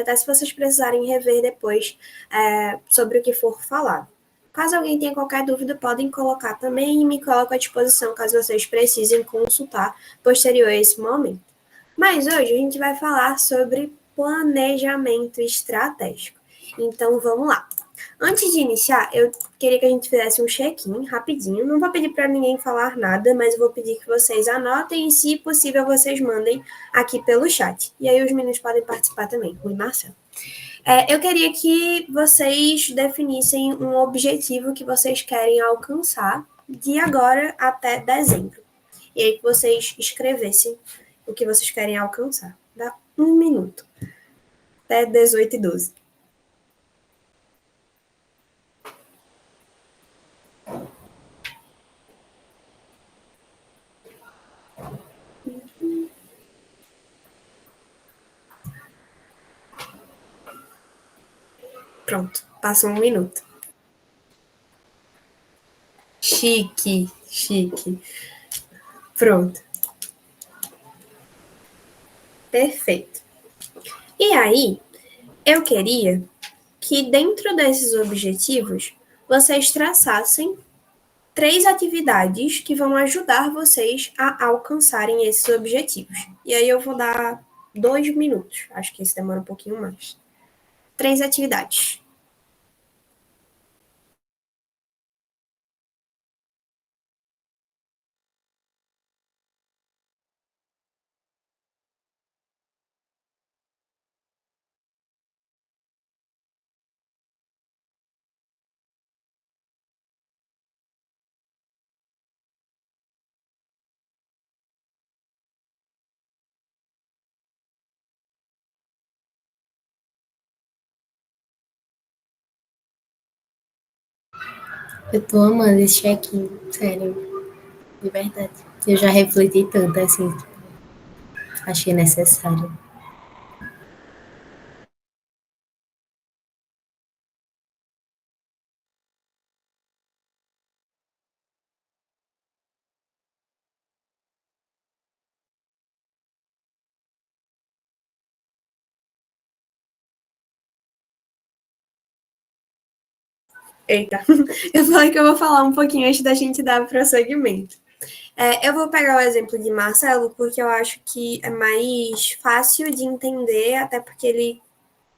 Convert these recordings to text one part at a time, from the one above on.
até se vocês precisarem rever depois sobre o que for falado. Caso alguém tenha qualquer dúvida, podem colocar também e me coloco à disposição caso vocês precisem consultar posterior a esse momento. Mas hoje a gente vai falar sobre planejamento estratégico. Então, vamos lá. Antes de iniciar, eu queria que a gente fizesse um check-in rapidinho. Não vou pedir para ninguém falar nada, mas eu vou pedir que vocês anotem e, se possível, vocês mandem aqui pelo chat. E aí os meninos podem participar também, Rui e Marcelo. Eu queria que vocês definissem um objetivo que vocês querem alcançar de agora até dezembro. E aí que vocês escrevessem o que vocês querem alcançar. Dá 1 minuto. Até 18h12. Pronto, passou 1 minuto. Chique, chique. Pronto. Perfeito. E aí, eu queria que dentro desses objetivos, vocês traçassem 3 atividades que vão ajudar vocês a alcançarem esses objetivos. E aí eu vou dar 2 minutos. Acho que esse demora um pouquinho mais. 3 atividades. Eu tô amando esse check-in, sério, de verdade. Eu já refleti tanto, assim, achei necessário. Eita, eu falei que eu vou falar um pouquinho antes da gente dar prosseguimento. Eu vou pegar o exemplo de Marcelo, porque eu acho que é mais fácil de entender, até porque ele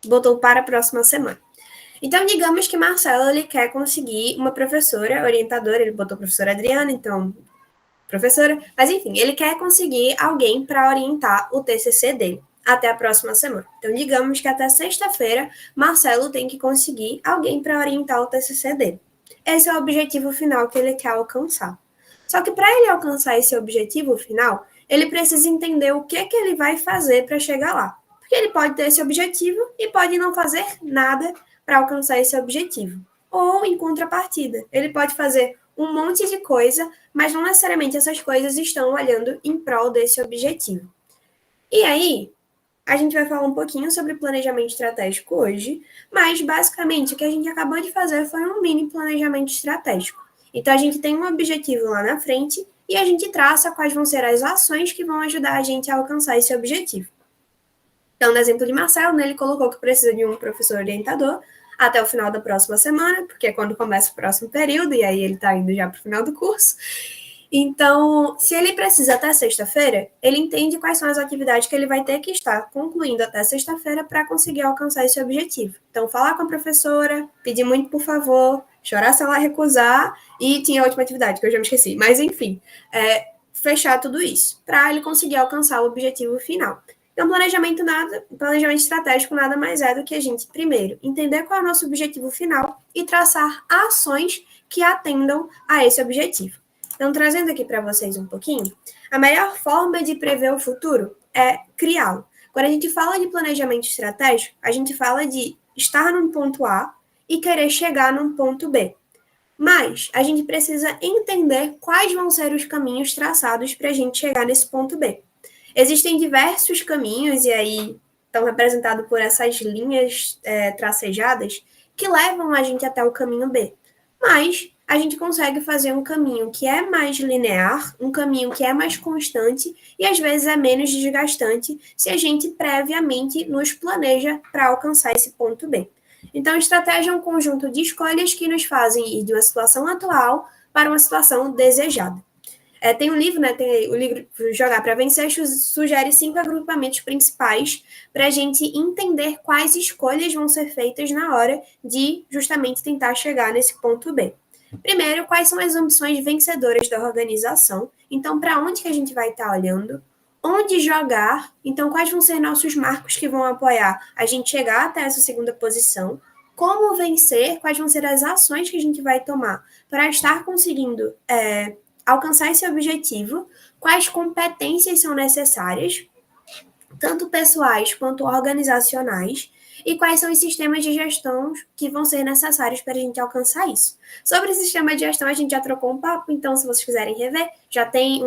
botou para a próxima semana. Então, digamos que Marcelo ele quer conseguir uma professora, orientadora, ele botou professora Adriana, então, professora, mas enfim, ele quer conseguir alguém para orientar o TCC dele até a próxima semana. Então, digamos que até sexta-feira, Marcelo tem que conseguir alguém para orientar o TCC dele. Esse é o objetivo final que ele quer alcançar. Só que para ele alcançar esse objetivo final, ele precisa entender o que ele vai fazer para chegar lá. Porque ele pode ter esse objetivo e pode não fazer nada para alcançar esse objetivo. Ou, em contrapartida, ele pode fazer um monte de coisa, mas não necessariamente essas coisas estão olhando em prol desse objetivo. E aí, a gente vai falar um pouquinho sobre planejamento estratégico hoje, mas basicamente o que a gente acabou de fazer foi um mini planejamento estratégico. Então, a gente tem um objetivo lá na frente e a gente traça quais vão ser as ações que vão ajudar a gente a alcançar esse objetivo. Então, no exemplo de Marcelo, né, ele colocou que precisa de um professor orientador até o final da próxima semana, porque é quando começa o próximo período, e aí ele está indo já para o final do curso. Então, se ele precisa até sexta-feira, ele entende quais são as atividades que ele vai ter que estar concluindo até sexta-feira para conseguir alcançar esse objetivo. Então, falar com a professora, pedir muito por favor, chorar se ela recusar, e tinha a última atividade, que eu já me esqueci. Mas, enfim, fechar tudo isso, para ele conseguir alcançar o objetivo final. Então, planejamento estratégico nada mais é do que a gente, primeiro, entender qual é o nosso objetivo final e traçar ações que atendam a esse objetivo. Então, trazendo aqui para vocês um pouquinho, a melhor forma de prever o futuro é criá-lo. Quando a gente fala de planejamento estratégico, a gente fala de estar num ponto A e querer chegar num ponto B. Mas a gente precisa entender quais vão ser os caminhos traçados para a gente chegar nesse ponto B. Existem diversos caminhos, e aí estão representados por essas linhas tracejadas, que levam a gente até o caminho B. Mas a gente consegue fazer um caminho que é mais linear, um caminho que é mais constante e às vezes é menos desgastante se a gente previamente nos planeja para alcançar esse ponto B. Então, estratégia é um conjunto de escolhas que nos fazem ir de uma situação atual para uma situação desejada. Tem um livro, né? Tem o livro Jogar para Vencer, sugere 5 agrupamentos principais para a gente entender quais escolhas vão ser feitas na hora de justamente tentar chegar nesse ponto B. Primeiro, quais são as ambições vencedoras da organização? Então, para onde que a gente vai estar olhando? Onde jogar? Então, quais vão ser nossos marcos que vão apoiar a gente chegar até essa segunda posição? Como vencer? Quais vão ser as ações que a gente vai tomar para estar conseguindo alcançar esse objetivo? Quais competências são necessárias, tanto pessoais quanto organizacionais? E quais são os sistemas de gestão que vão ser necessários para a gente alcançar isso. Sobre o sistema de gestão, a gente já trocou um papo, então, se vocês quiserem rever, já tem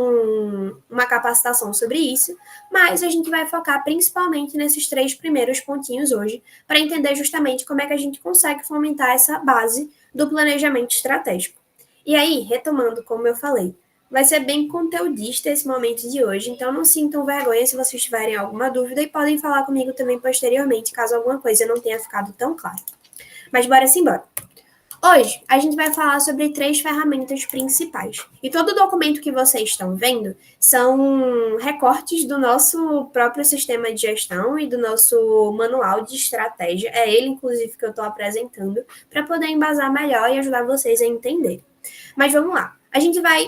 uma capacitação sobre isso, mas a gente vai focar principalmente nesses 3 primeiros pontinhos hoje, para entender justamente como é que a gente consegue fomentar essa base do planejamento estratégico. E aí, retomando, como eu falei, vai ser bem conteudista esse momento de hoje, então não sintam vergonha se vocês tiverem alguma dúvida e podem falar comigo também posteriormente, caso alguma coisa não tenha ficado tão clara. Mas bora embora. Hoje, a gente vai falar sobre 3 ferramentas principais. E todo o documento que vocês estão vendo são recortes do nosso próprio sistema de gestão e do nosso manual de estratégia. É ele, inclusive, que eu estou apresentando, para poder embasar melhor e ajudar vocês a entender. Mas vamos lá.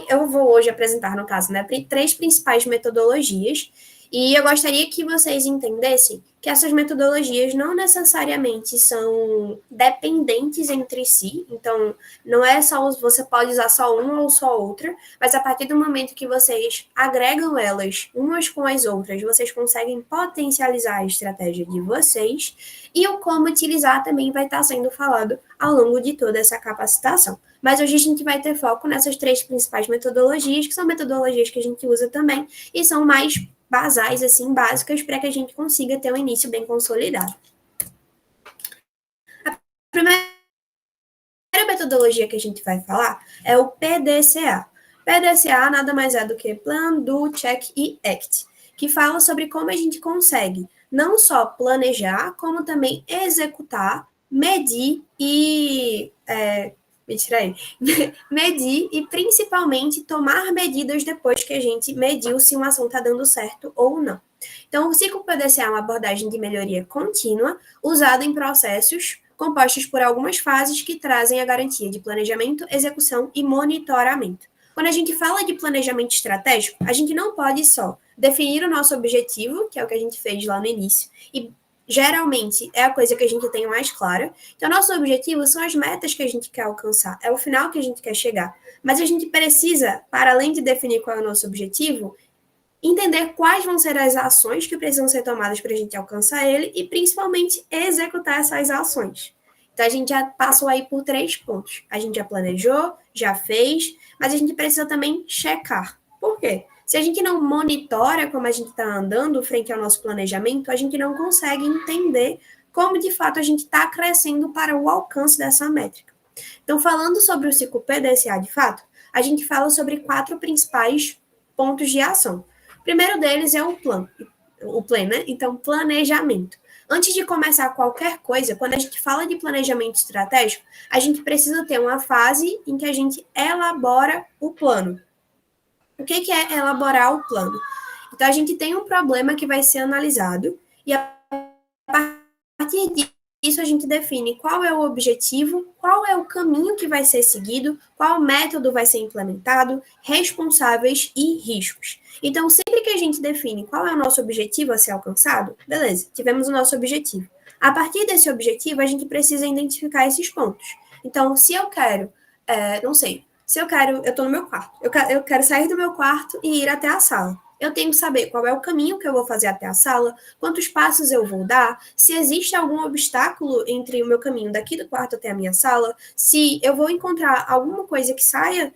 Eu vou hoje apresentar, no caso, né, 3 principais metodologias, e eu gostaria que vocês entendessem que essas metodologias não necessariamente são dependentes entre si, então não é só, você pode usar só uma ou só outra, mas a partir do momento que vocês agregam elas umas com as outras, vocês conseguem potencializar a estratégia de vocês, e o como utilizar também vai estar sendo falado ao longo de toda essa capacitação. Mas hoje a gente vai ter foco nessas 3 principais metodologias, que são metodologias que a gente usa também, e são mais basais, assim, básicas, para que a gente consiga ter um início bem consolidado. A primeira metodologia que a gente vai falar é o PDCA. PDCA nada mais é do que Plan, Do, Check e Act, que fala sobre como a gente consegue não só planejar, como também executar, medir e... medir e, principalmente, tomar medidas depois que a gente mediu se uma ação está dando certo ou não. Então, o ciclo PDCA é uma abordagem de melhoria contínua, usada em processos compostos por algumas fases que trazem a garantia de planejamento, execução e monitoramento. Quando a gente fala de planejamento estratégico, a gente não pode só definir o nosso objetivo, que é o que a gente fez lá no início, e geralmente é a coisa que a gente tem mais clara. Então, nosso objetivo são as metas que a gente quer alcançar, é o final que a gente quer chegar. Mas a gente precisa, para além de definir qual é o nosso objetivo, entender quais vão ser as ações que precisam ser tomadas para a gente alcançar ele e, principalmente, executar essas ações. Então, a gente já passou aí por 3 pontos. A gente já planejou, já fez, mas a gente precisa também checar. Por quê? Se a gente não monitora como a gente está andando frente ao nosso planejamento, a gente não consegue entender como, de fato, a gente está crescendo para o alcance dessa métrica. Então, falando sobre o ciclo PDCA, de fato, a gente fala sobre 4 principais pontos de ação. O primeiro deles é o plan, né? Então, planejamento. Antes de começar qualquer coisa, quando a gente fala de planejamento estratégico, a gente precisa ter uma fase em que a gente elabora o plano. O que é elaborar o plano? Então, a gente tem um problema que vai ser analisado e a partir disso a gente define qual é o objetivo, qual é o caminho que vai ser seguido, qual método vai ser implementado, responsáveis e riscos. Então, sempre que a gente define qual é o nosso objetivo a ser alcançado, beleza, tivemos o nosso objetivo. A partir desse objetivo, a gente precisa identificar esses pontos. Então, se eu quero, eu estou no meu quarto, eu quero sair do meu quarto e ir até a sala. Eu tenho que saber qual é o caminho que eu vou fazer até a sala, quantos passos eu vou dar, se existe algum obstáculo entre o meu caminho daqui do quarto até a minha sala, se eu vou encontrar alguma coisa que saia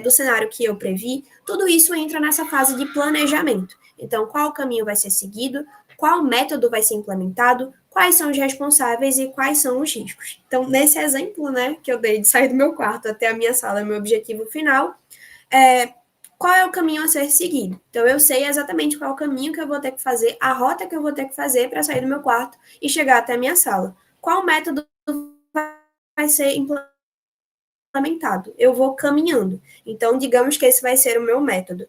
do cenário que eu previ, tudo isso entra nessa fase de planejamento. Então, qual caminho vai ser seguido, qual método vai ser implementado, quais são os responsáveis e quais são os riscos. Então, nesse exemplo, né, que eu dei de sair do meu quarto até a minha sala, meu objetivo final, qual é o caminho a ser seguido? Então, eu sei exatamente qual é o caminho que eu vou ter que fazer, a rota que eu vou ter que fazer para sair do meu quarto e chegar até a minha sala. Qual método vai ser implementado? Eu vou caminhando. Então, digamos que esse vai ser o meu método.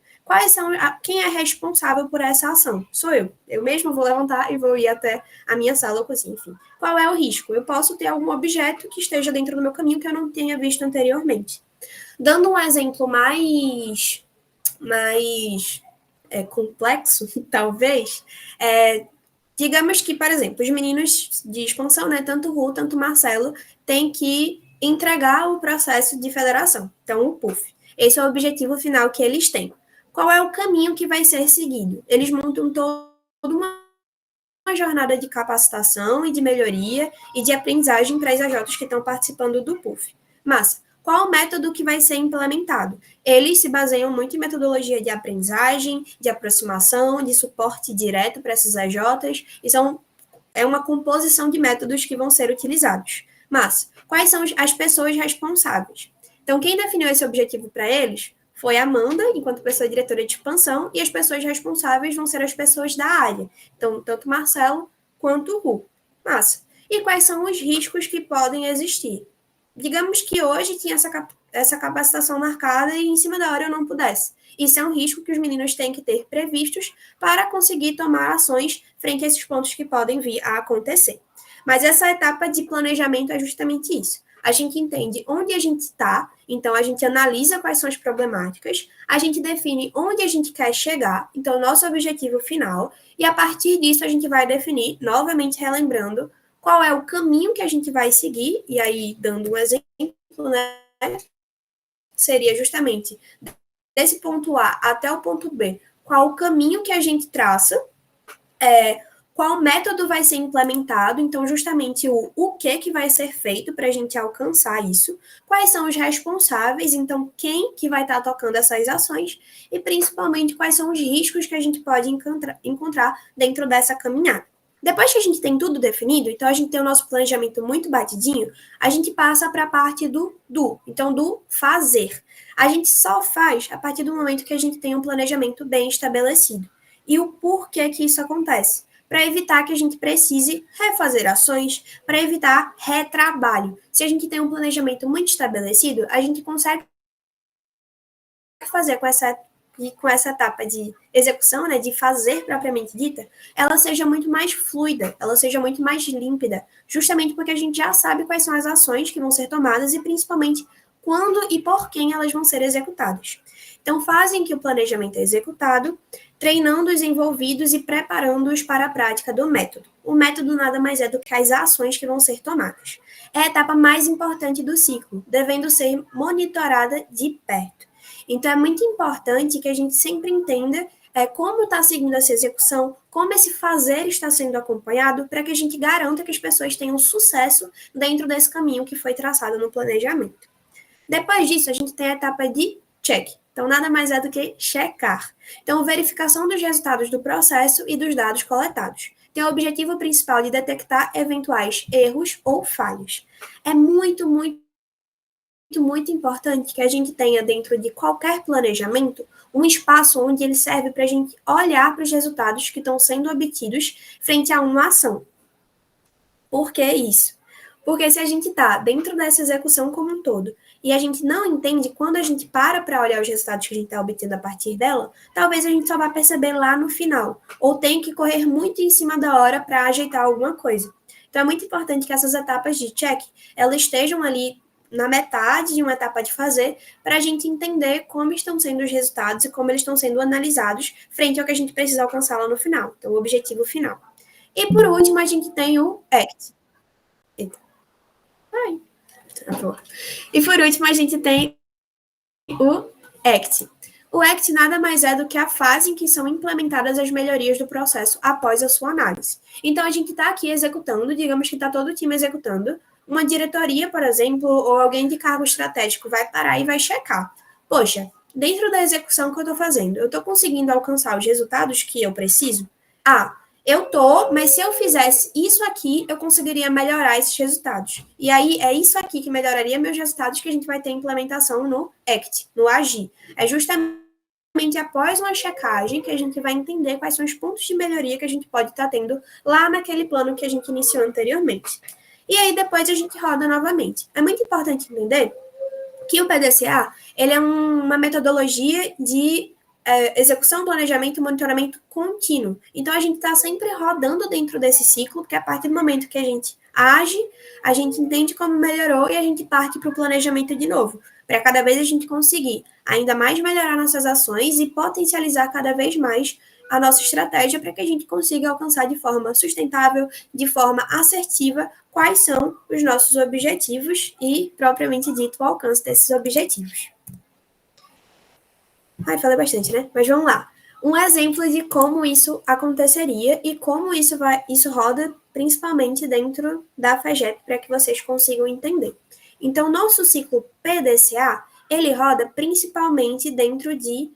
Quem é responsável por essa ação? Sou eu. Eu mesmo vou levantar e vou ir até a minha sala ou cozinha, enfim. Qual é o risco? Eu posso ter algum objeto que esteja dentro do meu caminho que eu não tenha visto anteriormente. Dando um exemplo mais complexo, talvez, digamos que, por exemplo, os meninos de expansão, né, tanto o Ru, tanto o Marcelo, têm que entregar o processo de federação, então o PUF. Esse é o objetivo final que eles têm. Qual é o caminho que vai ser seguido? Eles montam toda uma jornada de capacitação e de melhoria e de aprendizagem para as AJs que estão participando do PUF. Mas, qual o método que vai ser implementado? Eles se baseiam muito em metodologia de aprendizagem, de aproximação, de suporte direto para essas AJs, e é uma composição de métodos que vão ser utilizados. Mas, quais são as pessoas responsáveis? Então, quem definiu esse objetivo para eles foi a Amanda, enquanto pessoa diretora de expansão, e as pessoas responsáveis vão ser as pessoas da área. Então, tanto o Marcelo quanto o Ru. Massa. E quais são os riscos que podem existir? Digamos que hoje tinha essa capacitação marcada e em cima da hora eu não pudesse. Isso é um risco que os meninos têm que ter previstos para conseguir tomar ações frente a esses pontos que podem vir a acontecer. Mas essa etapa de planejamento é justamente isso. A gente entende onde a gente está, então a gente analisa quais são as problemáticas, a gente define onde a gente quer chegar, então nosso objetivo final, e a partir disso a gente vai definir, novamente relembrando, qual é o caminho que a gente vai seguir, e aí dando um exemplo, né, seria justamente desse ponto A até o ponto B, qual o caminho que a gente traça, qual método vai ser implementado, então justamente o que vai ser feito para a gente alcançar isso, quais são os responsáveis, então quem que vai estar tocando essas ações, e principalmente quais são os riscos que a gente pode encontrar dentro dessa caminhada. Depois que a gente tem tudo definido, então a gente tem o nosso planejamento muito batidinho, a gente passa para a parte então do fazer. A gente só faz a partir do momento que a gente tem um planejamento bem estabelecido. E o porquê que isso acontece? Para evitar que a gente precise refazer ações, para evitar retrabalho. Se a gente tem um planejamento muito estabelecido, a gente consegue fazer com essa etapa de execução, né, de fazer propriamente dita, ela seja muito mais fluida, ela seja muito mais límpida, justamente porque a gente já sabe quais são as ações que vão ser tomadas e principalmente quando e por quem elas vão ser executadas. Então, fazem que o planejamento é executado, treinando os envolvidos e preparando-os para a prática do método. O método nada mais é do que as ações que vão ser tomadas. É a etapa mais importante do ciclo, devendo ser monitorada de perto. Então, é muito importante que a gente sempre entenda como está seguindo essa execução, como esse fazer está sendo acompanhado, para que a gente garanta que as pessoas tenham sucesso dentro desse caminho que foi traçado no planejamento. Depois disso, a gente tem a etapa de check. Então, nada mais é do que checar. Então, verificação dos resultados do processo e dos dados coletados. Tem o objetivo principal de detectar eventuais erros ou falhas. É muito importante que a gente tenha dentro de qualquer planejamento um espaço onde ele serve para a gente olhar para os resultados que estão sendo obtidos frente a uma ação. Por que isso? Porque se a gente está dentro dessa execução como um todo e a gente não entende quando a gente para olhar os resultados que a gente está obtendo a partir dela, talvez a gente só vá perceber lá no final, ou tenha que correr muito em cima da hora para ajeitar alguma coisa. Então é muito importante que essas etapas de check, elas estejam ali na metade de uma etapa de fazer, para a gente entender como estão sendo os resultados e como eles estão sendo analisados frente ao que a gente precisa alcançar lá no final, então o objetivo final. E por último, a gente tem o ACT. E por último, a gente tem o ACT. O ACT nada mais é do que a fase em que são implementadas as melhorias do processo após a sua análise. Então, a gente está aqui executando, digamos que está todo o time executando, uma diretoria, por exemplo, ou alguém de cargo estratégico vai parar e vai checar. Poxa, dentro da execução que eu estou fazendo, eu estou conseguindo alcançar os resultados que eu preciso? eu tô, mas se eu fizesse isso aqui, eu conseguiria melhorar esses resultados. E aí, é isso aqui que melhoraria meus resultados que a gente vai ter implementação no ACT, no AGIR. É justamente após uma checagem que a gente vai entender quais são os pontos de melhoria que a gente pode estar tendo lá naquele plano que a gente iniciou anteriormente. E aí, depois a gente roda novamente. É muito importante entender que o PDCA, ele é uma metodologia de execução, planejamento e monitoramento contínuo. Então, a gente está sempre rodando dentro desse ciclo, porque a partir do momento que a gente age, a gente entende como melhorou e a gente parte para o planejamento de novo, para cada vez a gente conseguir ainda mais melhorar nossas ações e potencializar cada vez mais a nossa estratégia para que a gente consiga alcançar de forma sustentável, de forma assertiva, quais são os nossos objetivos e, propriamente dito, o alcance desses objetivos. Ai, falei bastante, né? Mas vamos lá. Um exemplo de como isso aconteceria e como isso roda principalmente dentro da FAGEP, para que vocês consigam entender. Então, nosso ciclo PDCA, ele roda principalmente dentro de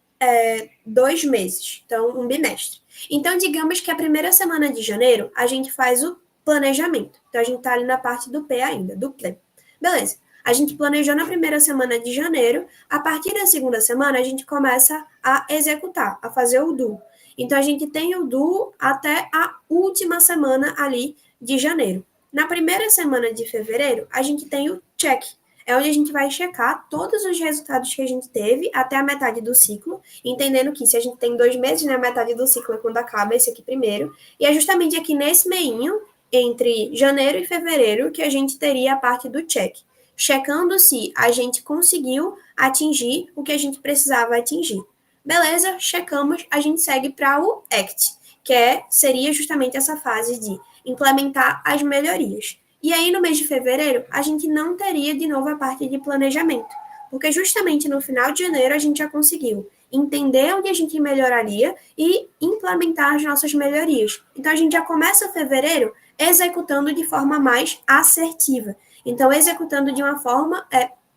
2 meses, então um bimestre. Então, digamos que a primeira semana de janeiro, a gente faz o planejamento. Então, a gente está ali na parte do P ainda, do P. Beleza. A gente planejou na primeira semana de janeiro, a partir da segunda semana, a gente começa a executar, a fazer o do. Então, a gente tem o do até a última semana ali de janeiro. Na primeira semana de fevereiro, a gente tem o check, é onde a gente vai checar todos os resultados que a gente teve até a metade do ciclo, entendendo que se a gente tem 2 meses, né, a metade do ciclo é quando acaba esse aqui primeiro, e é justamente aqui nesse meinho, entre janeiro e fevereiro, que a gente teria a parte do check, checando se a gente conseguiu atingir o que a gente precisava atingir. Beleza, checamos, a gente segue para o ACT, que seria justamente essa fase de implementar as melhorias. E aí, no mês de fevereiro, a gente não teria de novo a parte de planejamento, porque justamente no final de janeiro a gente já conseguiu entender onde a gente melhoraria e implementar as nossas melhorias. Então, a gente já começa fevereiro executando de forma mais assertiva. Então, executando de uma forma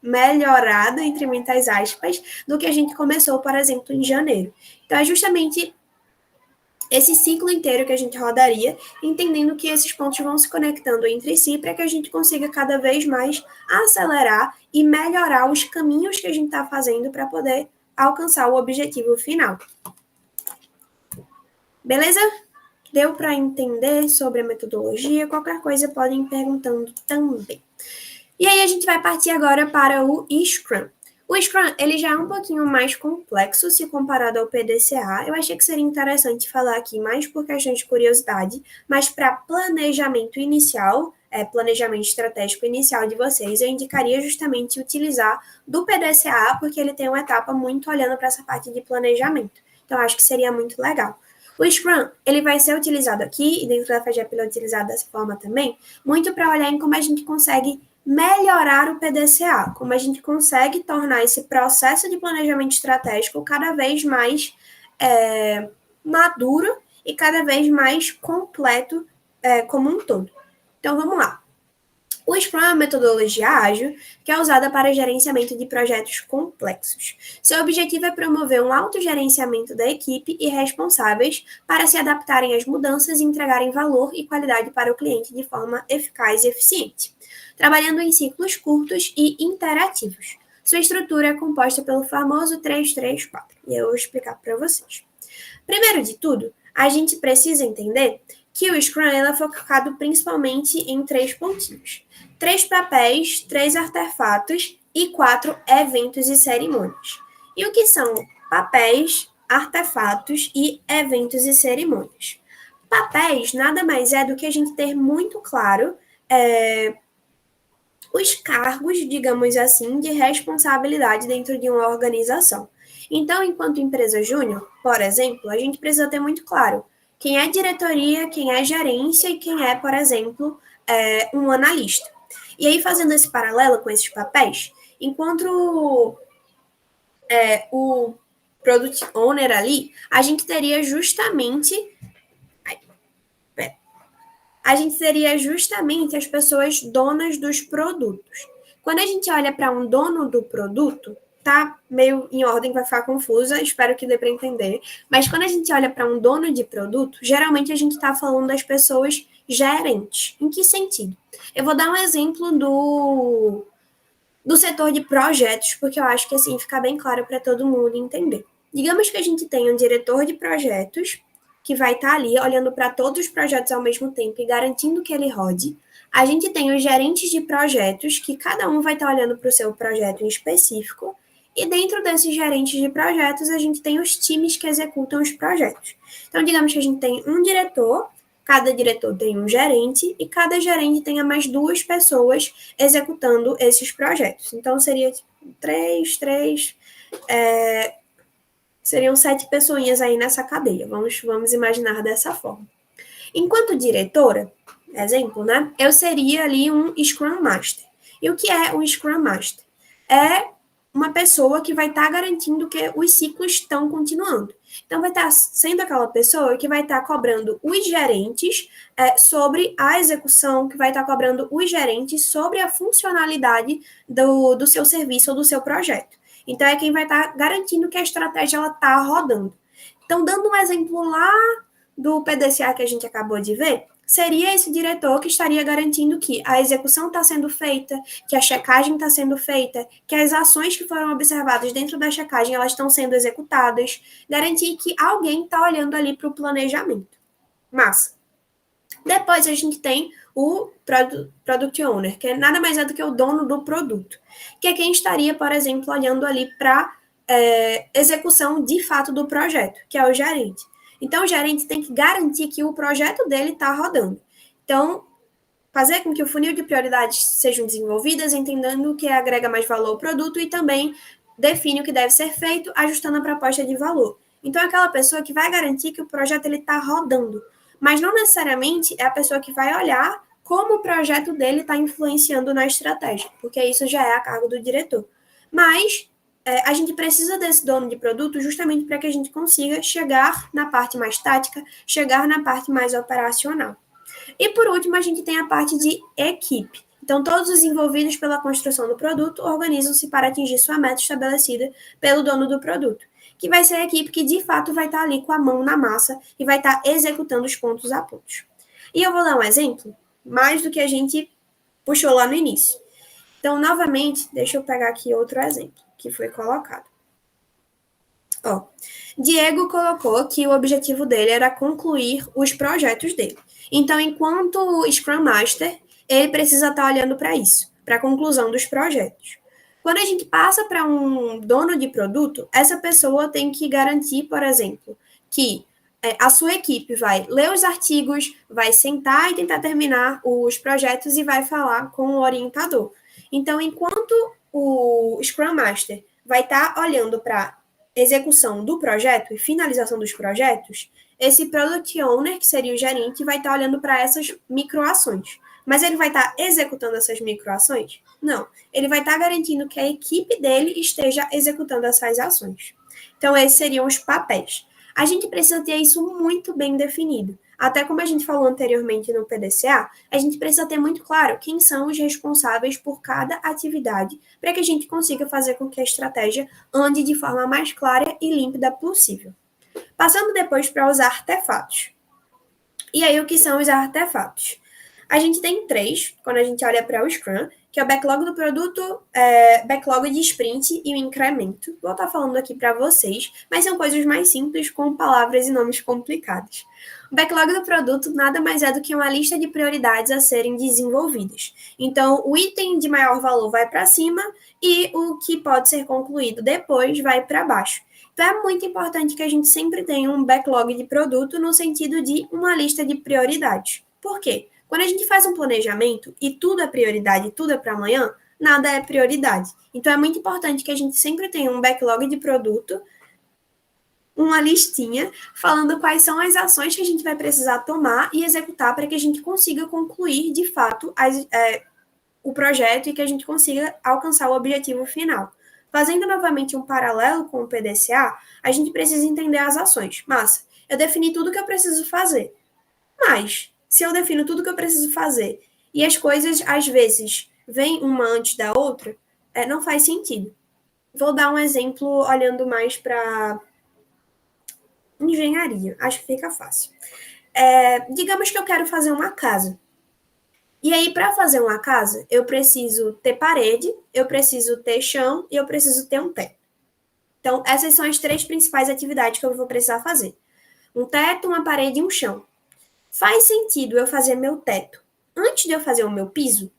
melhorada, entre muitas aspas, do que a gente começou, por exemplo, em janeiro. Então, é justamente esse ciclo inteiro que a gente rodaria, entendendo que esses pontos vão se conectando entre si para que a gente consiga cada vez mais acelerar e melhorar os caminhos que a gente está fazendo para poder alcançar o objetivo final. Beleza? Deu para entender sobre a metodologia? Qualquer coisa podem ir perguntando também. E aí a gente vai partir agora para o Scrum. O Scrum, ele já é um pouquinho mais complexo se comparado ao PDCA. Eu achei que seria interessante falar aqui mais por questão de curiosidade, mas para planejamento inicial, planejamento estratégico inicial de vocês, eu indicaria justamente utilizar do PDCA, porque ele tem uma etapa muito olhando para essa parte de planejamento. Então, acho que seria muito legal. O Scrum, ele vai ser utilizado aqui, e dentro da FAGEP ele é utilizado dessa forma também, muito para olhar em como a gente consegue melhorar o PDCA, como a gente consegue tornar esse processo de planejamento estratégico cada vez mais maduro e cada vez mais completo como um todo. Então, vamos lá. O Scrum é uma metodologia ágil que é usada para gerenciamento de projetos complexos. Seu objetivo é promover um autogerenciamento da equipe e responsáveis para se adaptarem às mudanças e entregarem valor e qualidade para o cliente de forma eficaz e eficiente, trabalhando em ciclos curtos e interativos. Sua estrutura é composta pelo famoso 3-3-4, e eu vou explicar para vocês. Primeiro de tudo, a gente precisa entender que o Scrum é focado principalmente em 3 pontinhos. 3 papéis, 3 artefatos e 4 eventos e cerimônias. E o que são papéis, artefatos e eventos e cerimônias? Papéis nada mais é do que a gente ter muito claro os cargos, digamos assim, de responsabilidade dentro de uma organização. Então, enquanto empresa júnior, por exemplo, a gente precisa ter muito claro quem é diretoria, quem é gerência e quem é, por exemplo, um analista. E aí, fazendo esse paralelo com esses papéis, enquanto o Product Owner ali, a gente teria justamente as pessoas donas dos produtos. Quando a gente olha para um dono do produto, tá meio em ordem, vai ficar confusa, espero que dê para entender. Mas quando a gente olha para um dono de produto, geralmente a gente está falando das pessoas gerentes. Em que sentido? Eu vou dar um exemplo do setor de projetos, porque eu acho que assim fica bem claro para todo mundo entender. Digamos que a gente tem um diretor de projetos que vai estar ali olhando para todos os projetos ao mesmo tempo e garantindo que ele rode. A gente tem os gerentes de projetos, que cada um vai estar olhando para o seu projeto em específico. E dentro desses gerentes de projetos, a gente tem os times que executam os projetos. Então, digamos que a gente tem um diretor, cada diretor tem um gerente, e cada gerente tenha mais 2 pessoas executando esses projetos. Então, seria três, seriam 7 pessoinhas aí nessa cadeia. Vamos imaginar dessa forma. Enquanto diretora, exemplo, né? Eu seria ali um Scrum Master. E o que é um Scrum Master? É uma pessoa que vai estar garantindo que os ciclos estão continuando. Então, vai estar sendo aquela pessoa que vai estar cobrando os gerentes sobre a execução, que vai estar cobrando os gerentes sobre a funcionalidade do seu serviço ou do seu projeto. Então, é quem vai estar garantindo que a estratégia está rodando. Então, dando um exemplo lá do PDCA que a gente acabou de ver, seria esse diretor que estaria garantindo que a execução está sendo feita, que a checagem está sendo feita, que as ações que foram observadas dentro da checagem elas estão sendo executadas, garantir que alguém está olhando ali para o planejamento. Massa. Depois a gente tem o Product Owner, que nada mais é do que o dono do produto, que é quem estaria, por exemplo, olhando ali para execução de fato do projeto, que é o gerente. Então, o gerente tem que garantir que o projeto dele está rodando. Então, fazer com que o funil de prioridades sejam desenvolvidas, entendendo o que agrega mais valor ao produto e também define o que deve ser feito, ajustando a proposta de valor. Então, é aquela pessoa que vai garantir que o projeto está rodando. Mas não necessariamente é a pessoa que vai olhar como o projeto dele está influenciando na estratégia, porque isso já é a cargo do diretor. Mas a gente precisa desse dono de produto justamente para que a gente consiga chegar na parte mais tática, chegar na parte mais operacional. E por último, a gente tem a parte de equipe. Então, todos os envolvidos pela construção do produto organizam-se para atingir sua meta estabelecida pelo dono do produto, que vai ser a equipe que de fato vai estar ali com a mão na massa e vai estar executando os pontos a pontos. E eu vou dar um exemplo, mais do que a gente puxou lá no início. Então, novamente, deixa eu pegar aqui outro exemplo que foi colocado. Ó, Diego colocou que o objetivo dele era concluir os projetos dele. Então, enquanto Scrum Master, ele precisa estar olhando para isso, para a conclusão dos projetos. Quando a gente passa para um dono de produto, essa pessoa tem que garantir, por exemplo, que a sua equipe vai ler os artigos, vai sentar e tentar terminar os projetos e vai falar com o orientador. Então, enquanto o Scrum Master vai estar olhando para execução do projeto e finalização dos projetos, esse Product Owner, que seria o gerente, vai estar olhando para essas microações. Mas ele vai estar executando essas microações? Não. Ele vai estar garantindo que a equipe dele esteja executando essas ações. Então, esses seriam os papéis. A gente precisa ter isso muito bem definido. Até como a gente falou anteriormente no PDCA, a gente precisa ter muito claro quem são os responsáveis por cada atividade, para que a gente consiga fazer com que a estratégia ande de forma mais clara e límpida possível. Passando depois para os artefatos. E aí, o que são os artefatos? A gente tem 3, quando a gente olha para o Scrum, que é o backlog do produto, backlog de sprint e o incremento. Vou estar falando aqui para vocês, mas são coisas mais simples, com palavras e nomes complicados. O backlog do produto nada mais é do que uma lista de prioridades a serem desenvolvidas. Então, o item de maior valor vai para cima e o que pode ser concluído depois vai para baixo. Então, é muito importante que a gente sempre tenha um backlog de produto no sentido de uma lista de prioridades. Por quê? Quando a gente faz um planejamento e tudo é prioridade, tudo é para amanhã, nada é prioridade. Então, é muito importante que a gente sempre tenha um backlog de produto, uma listinha falando quais são as ações que a gente vai precisar tomar e executar para que a gente consiga concluir, de fato, o projeto e que a gente consiga alcançar o objetivo final. Fazendo novamente um paralelo com o PDCA, a gente precisa entender as ações. Massa, eu defini tudo que eu preciso fazer. Mas, se eu defino tudo que eu preciso fazer e as coisas, às vezes, vêm uma antes da outra, não faz sentido. Vou dar um exemplo olhando mais para engenharia. Acho que fica fácil. Digamos que eu quero fazer uma casa. E aí, para fazer uma casa, eu preciso ter parede, eu preciso ter chão e eu preciso ter um teto. Então, essas são as 3 principais atividades que eu vou precisar fazer. Um teto, uma parede e um chão. Faz sentido eu fazer meu teto antes de eu fazer o meu piso?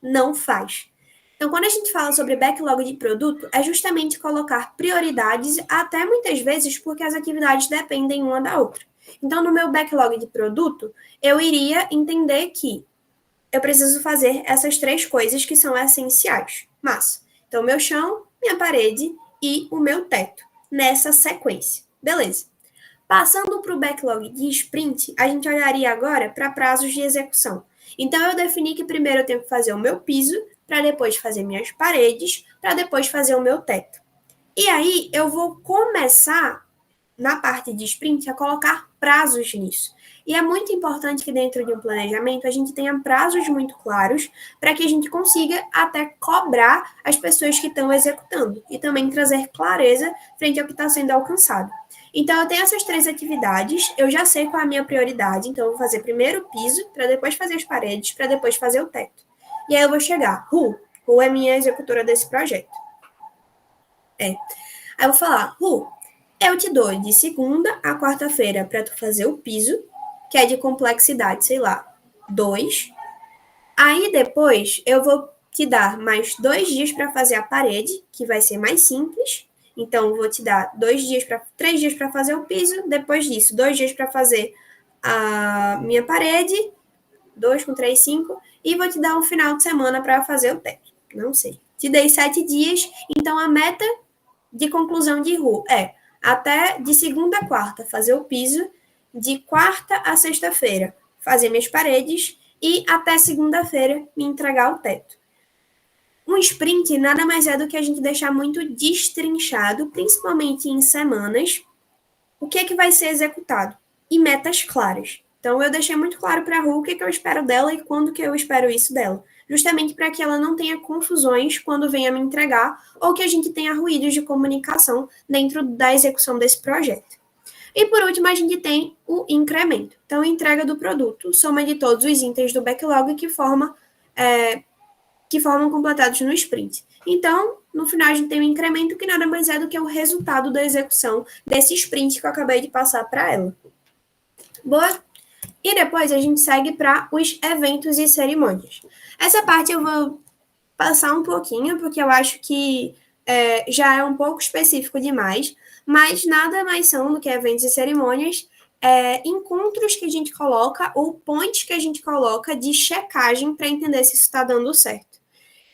Não faz. Então, quando a gente fala sobre backlog de produto, é justamente colocar prioridades, até muitas vezes porque as atividades dependem uma da outra. Então, no meu backlog de produto, eu iria entender que eu preciso fazer essas 3 coisas que são essenciais. Mas, então, meu chão, minha parede e o meu teto, nessa sequência. Beleza. Passando para o backlog de sprint, a gente olharia agora para prazos de execução. Então, eu defini que primeiro eu tenho que fazer o meu piso, para depois fazer minhas paredes, para depois fazer o meu teto. E aí, eu vou começar, na parte de sprint, a colocar prazos nisso. E é muito importante que dentro de um planejamento a gente tenha prazos muito claros para que a gente consiga até cobrar as pessoas que estão executando e também trazer clareza frente ao que está sendo alcançado. Então, eu tenho essas 3 atividades, eu já sei qual é a minha prioridade, então eu vou fazer primeiro o piso, para depois fazer as paredes, para depois fazer o teto. E aí eu vou chegar, Ru é minha executora desse projeto. Aí eu vou falar, Ru, eu te dou de segunda a quarta-feira para tu fazer o piso, que é de complexidade, sei lá, 2. Aí depois eu vou te dar mais 2 dias para fazer a parede, que vai ser mais simples. Então, vou te dar 3 dias para fazer o piso, depois disso, 2 dias para fazer a minha parede, 2 com 3, 5, e vou te dar um final de semana para fazer o teto. Não sei. Te dei 7 dias, então a meta de conclusão de Ru é até de segunda a quarta fazer o piso, de quarta a sexta-feira fazer minhas paredes e até segunda-feira me entregar o teto. Um sprint nada mais é do que a gente deixar muito destrinchado, principalmente em semanas, o que é que vai ser executado e metas claras. Então, eu deixei muito claro para a Ru o que eu espero dela e quando que eu espero isso dela, justamente para que ela não tenha confusões quando venha me entregar ou que a gente tenha ruídos de comunicação dentro da execução desse projeto. E por último, a gente tem o incremento. Então, entrega do produto, soma de todos os itens do backlog que formam completados no sprint. Então, no final, a gente tem um incremento que nada mais é do que o resultado da execução desse sprint que eu acabei de passar para ela. Boa? E depois a gente segue para os eventos e cerimônias. Essa parte eu vou passar um pouquinho, porque eu acho que já é um pouco específico demais, mas nada mais são do que eventos e cerimônias, encontros que a gente coloca ou points que a gente coloca de checagem para entender se isso está dando certo.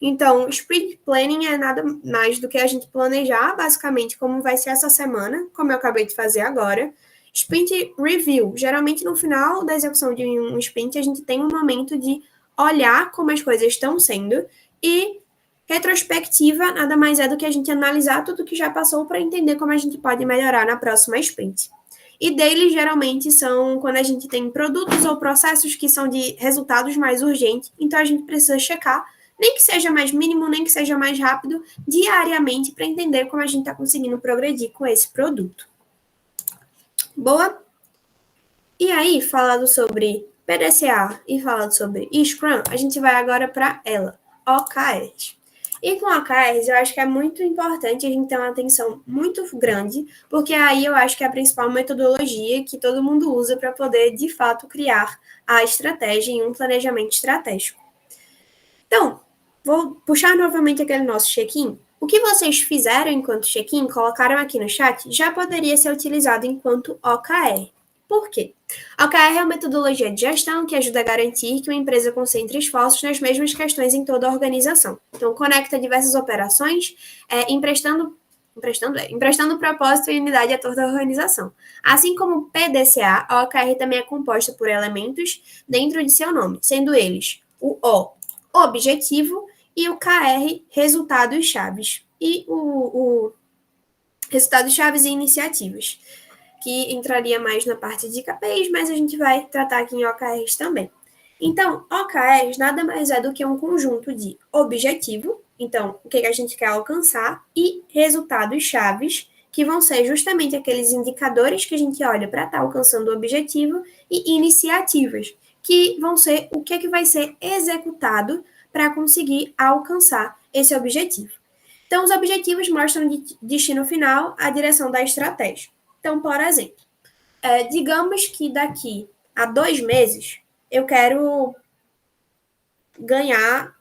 Então, sprint planning é nada mais do que a gente planejar, basicamente, como vai ser essa semana, como eu acabei de fazer agora. Sprint review, geralmente no final da execução de um sprint, a gente tem um momento de olhar como as coisas estão sendo e retrospectiva nada mais é do que a gente analisar tudo que já passou para entender como a gente pode melhorar na próxima sprint. E daily geralmente são quando a gente tem produtos ou processos que são de resultados mais urgentes, então a gente precisa checar, nem que seja mais mínimo, nem que seja mais rápido, diariamente, para entender como a gente está conseguindo progredir com esse produto. Boa? E aí, falando sobre PDCA e falando sobre Scrum, a gente vai agora para ela, OKRs. E com OKRs, eu acho que é muito importante a gente ter uma atenção muito grande, porque aí eu acho que é a principal metodologia que todo mundo usa para poder, de fato, criar a estratégia em um planejamento estratégico. Então, vou puxar novamente aquele nosso check-in. O que vocês fizeram enquanto check-in, colocaram aqui no chat, já poderia ser utilizado enquanto OKR. Por quê? OKR é uma metodologia de gestão que ajuda a garantir que uma empresa concentre esforços nas mesmas questões em toda a organização. Então, conecta diversas operações, emprestando propósito e unidade a toda a organização. Assim como o PDCA, a OKR também é composta por elementos dentro de seu nome, sendo eles o objetivo, e o KR, resultados chaves. E o resultados chaves e iniciativas, que entraria mais na parte de KPIs, mas a gente vai tratar aqui em OKRs também. Então, OKRs nada mais é do que um conjunto de objetivo, Então, o que a gente quer alcançar e resultados chaves, que vão ser justamente aqueles indicadores que a gente olha para estar alcançando o objetivo e iniciativas, que vão ser o que vai ser executado para conseguir alcançar esse objetivo. Então, os objetivos mostram de destino final a direção da estratégia. Então, por exemplo, digamos que daqui a 2 meses eu quero ganhar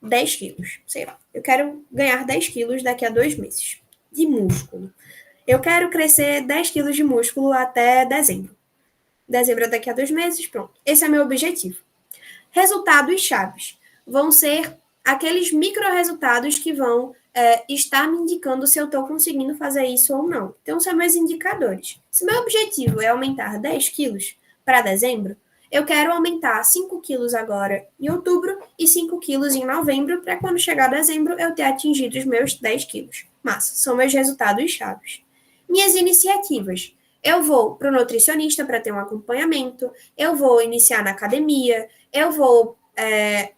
10 quilos, sei lá. Eu quero ganhar 10 quilos daqui a 2 meses de músculo. Eu quero crescer 10 quilos de músculo até dezembro. Dezembro é daqui a 2 meses, pronto. Esse é meu objetivo. Resultados chaves vão ser aqueles micro-resultados que vão estar me indicando se eu estou conseguindo fazer isso ou não. Então, são meus indicadores. Se meu objetivo é aumentar 10 quilos para dezembro, eu quero aumentar 5 quilos agora em outubro e 5 quilos em novembro, para quando chegar dezembro eu ter atingido os meus 10 quilos. Massa, são meus resultados chaves. Minhas iniciativas. Eu vou para o nutricionista para ter um acompanhamento, eu vou iniciar na academia, eu vou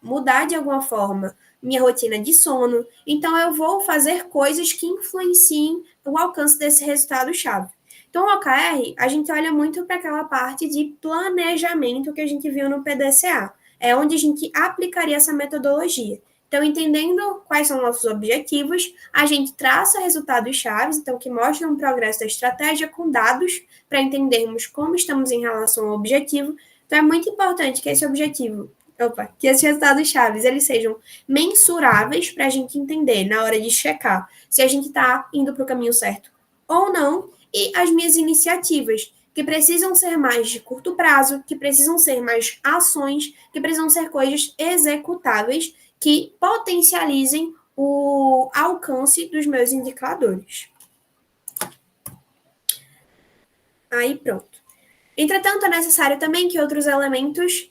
mudar de alguma forma minha rotina de sono, então eu vou fazer coisas que influenciem o alcance desse resultado-chave. Então, o OKR, a gente olha muito para aquela parte de planejamento que a gente viu no PDCA, é onde a gente aplicaria essa metodologia. Então, entendendo quais são nossos objetivos, a gente traça resultados chaves, então que mostram o progresso da estratégia com dados para entendermos como estamos em relação ao objetivo. Então, é muito importante que esse objetivo, que esses resultados chaves, eles sejam mensuráveis para a gente entender na hora de checar se a gente está indo para o caminho certo ou não, e as minhas iniciativas, que precisam ser mais de curto prazo, que precisam ser mais ações, que precisam ser coisas executáveis, que potencializem o alcance dos meus indicadores. Aí pronto. Entretanto, é necessário também que outros elementos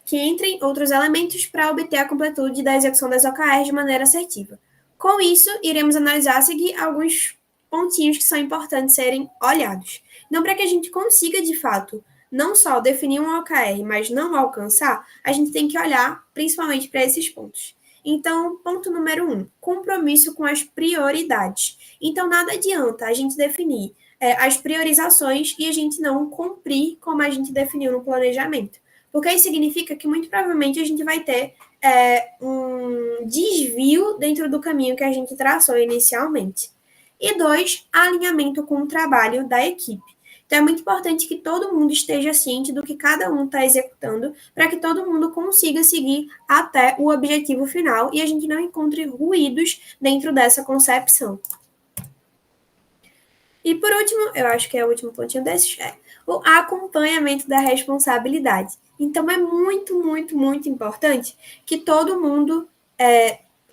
que entrem outros elementos para obter a completude da execução das OKRs de maneira assertiva. Com isso, iremos analisar a seguir alguns pontinhos que são importantes serem olhados. Então, para que a gente consiga, de fato, não só definir um OKR, mas não alcançar, a gente tem que olhar principalmente para esses pontos. Então, ponto número 1, compromisso com as prioridades. Então, nada adianta a gente definir as priorizações e a gente não cumprir como a gente definiu no planejamento. Porque isso significa que, muito provavelmente, a gente vai ter um desvio dentro do caminho que a gente traçou inicialmente. E 2, alinhamento com o trabalho da equipe. Então, é muito importante que todo mundo esteja ciente do que cada um está executando, para que todo mundo consiga seguir até o objetivo final e a gente não encontre ruídos dentro dessa concepção. E por último, eu acho que é o último pontinho desses, o acompanhamento da responsabilidade. Então, é muito, muito, muito importante que todo mundo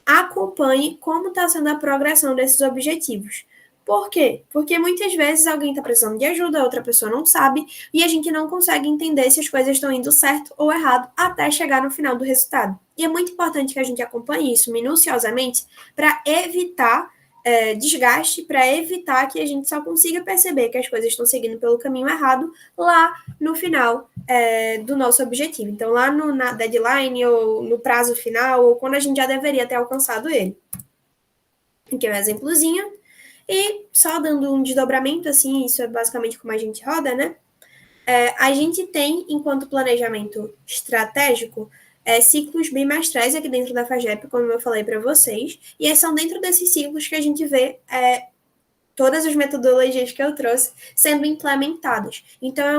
acompanhe como está sendo a progressão desses objetivos. Por quê? Porque muitas vezes alguém está precisando de ajuda, a outra pessoa não sabe, e a gente não consegue entender se as coisas estão indo certo ou errado até chegar no final do resultado. E é muito importante que a gente acompanhe isso minuciosamente para evitar desgaste, para evitar que a gente só consiga perceber que as coisas estão seguindo pelo caminho errado lá no final do nosso objetivo. Então, lá na deadline, ou no prazo final, ou quando a gente já deveria ter alcançado ele. Aqui é um exemplozinho. E só dando um desdobramento, assim, isso é basicamente como a gente roda, né? A gente tem, enquanto planejamento estratégico, ciclos bimestrais aqui dentro da FAGEP, como eu falei para vocês, e são dentro desses ciclos que a gente vê todas as metodologias que eu trouxe sendo implementadas. Então, é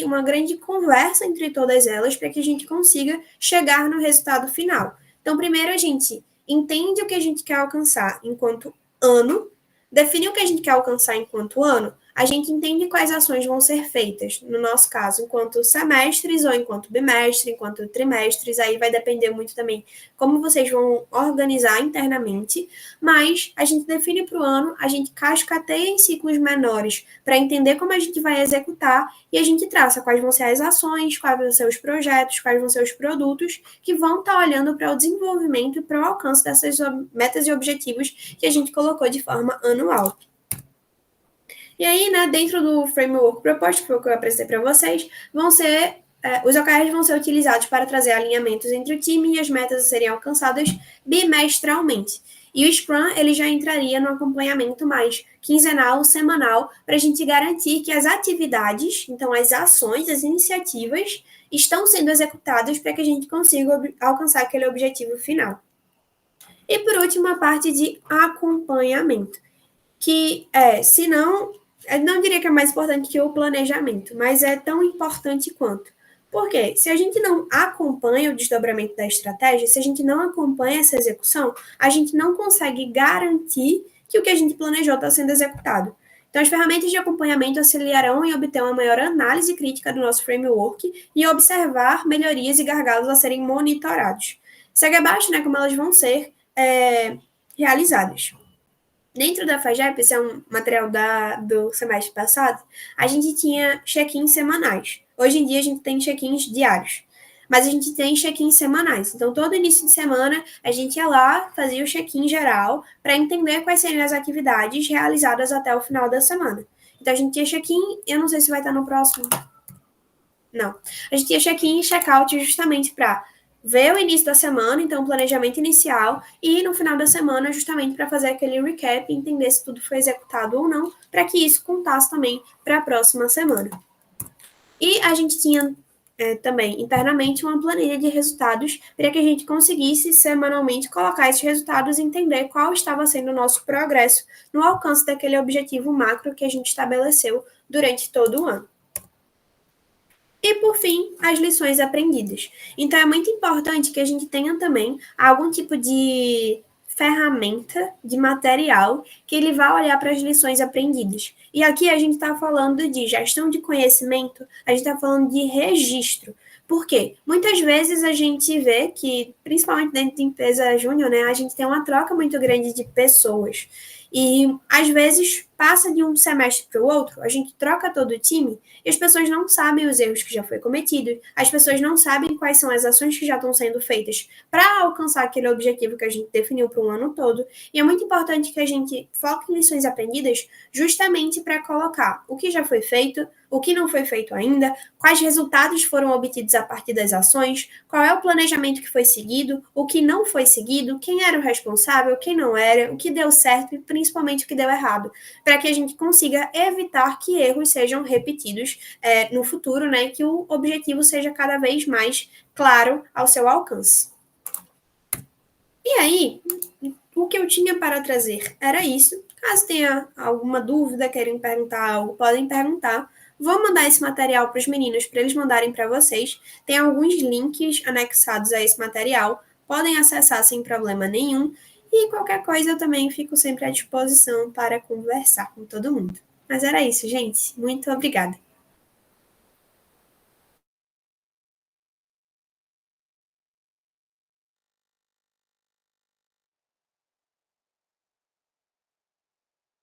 uma grande conversa entre todas elas para que a gente consiga chegar no resultado final. Então, primeiro a gente entende o que a gente quer alcançar enquanto ano, define o que a gente quer alcançar enquanto ano, a gente entende quais ações vão ser feitas, no nosso caso, enquanto semestres ou enquanto bimestre, enquanto trimestres, aí vai depender muito também como vocês vão organizar internamente, mas a gente define para o ano, a gente cascateia em ciclos menores para entender como a gente vai executar e a gente traça quais vão ser as ações, quais vão ser os projetos, quais vão ser os produtos que vão estar olhando para o desenvolvimento e para o alcance dessas metas e objetivos que a gente colocou de forma anual. E aí, né, dentro do framework proposto, que foi o que eu apresentei para vocês, vão ser os OKRs vão ser utilizados para trazer alinhamentos entre o time e as metas a serem alcançadas bimestralmente. E o Scrum ele já entraria no acompanhamento mais quinzenal, semanal, para a gente garantir que as atividades, então as ações, as iniciativas, estão sendo executadas para que a gente consiga alcançar aquele objetivo final. E por último, a parte de acompanhamento, que se não, eu não diria que é mais importante que o planejamento, mas é tão importante quanto. Por quê? Se a gente não acompanha o desdobramento da estratégia, se a gente não acompanha essa execução, a gente não consegue garantir que o que a gente planejou está sendo executado. Então, as ferramentas de acompanhamento auxiliarão em obter uma maior análise crítica do nosso framework e observar melhorias e gargalos a serem monitorados. Segue abaixo, como elas vão ser realizadas. Dentro da FAGEP, esse é um material do semestre passado, a gente tinha check-ins semanais. Hoje em dia, a gente tem check-ins diários. Mas a gente tem check-ins semanais. Então, todo início de semana, a gente ia lá, fazia o check-in geral, para entender quais seriam as atividades realizadas até o final da semana. Então, a gente tinha check-in, eu não sei se vai estar no próximo. Não. A gente tinha check-in e check-out justamente para ver o início da semana, então o planejamento inicial, e no final da semana justamente para fazer aquele recap e entender se tudo foi executado ou não, para que isso contasse também para a próxima semana. E a gente tinha também internamente uma planilha de resultados para que a gente conseguisse semanalmente colocar esses resultados e entender qual estava sendo o nosso progresso no alcance daquele objetivo macro que a gente estabeleceu durante todo o ano. E, por fim, as lições aprendidas. Então, é muito importante que a gente tenha também algum tipo de ferramenta, de material, que ele vá olhar para as lições aprendidas. E aqui a gente está falando de gestão de conhecimento, a gente está falando de registro. Por quê? Muitas vezes a gente vê que, principalmente dentro de empresa júnior, a gente tem uma troca muito grande de pessoas. E, às vezes, passa de um semestre para o outro, a gente troca todo o time e as pessoas não sabem os erros que já foi cometido, as pessoas não sabem quais são as ações que já estão sendo feitas para alcançar aquele objetivo que a gente definiu para um ano todo. E é muito importante que a gente foque em lições aprendidas justamente para colocar o que já foi feito, o que não foi feito ainda, quais resultados foram obtidos a partir das ações, qual é o planejamento que foi seguido, o que não foi seguido, quem era o responsável, quem não era, o que deu certo e principalmente o que deu errado, para que a gente consiga evitar que erros sejam repetidos no futuro, e que o objetivo seja cada vez mais claro ao seu alcance. E aí, o que eu tinha para trazer era isso. Caso tenha alguma dúvida, querem perguntar algo, podem perguntar. Vou mandar esse material para os meninos, para eles mandarem para vocês. Tem alguns links anexados a esse material. Podem acessar sem problema nenhum. E qualquer coisa eu também fico sempre à disposição para conversar com todo mundo. Mas era isso, gente. Muito obrigada.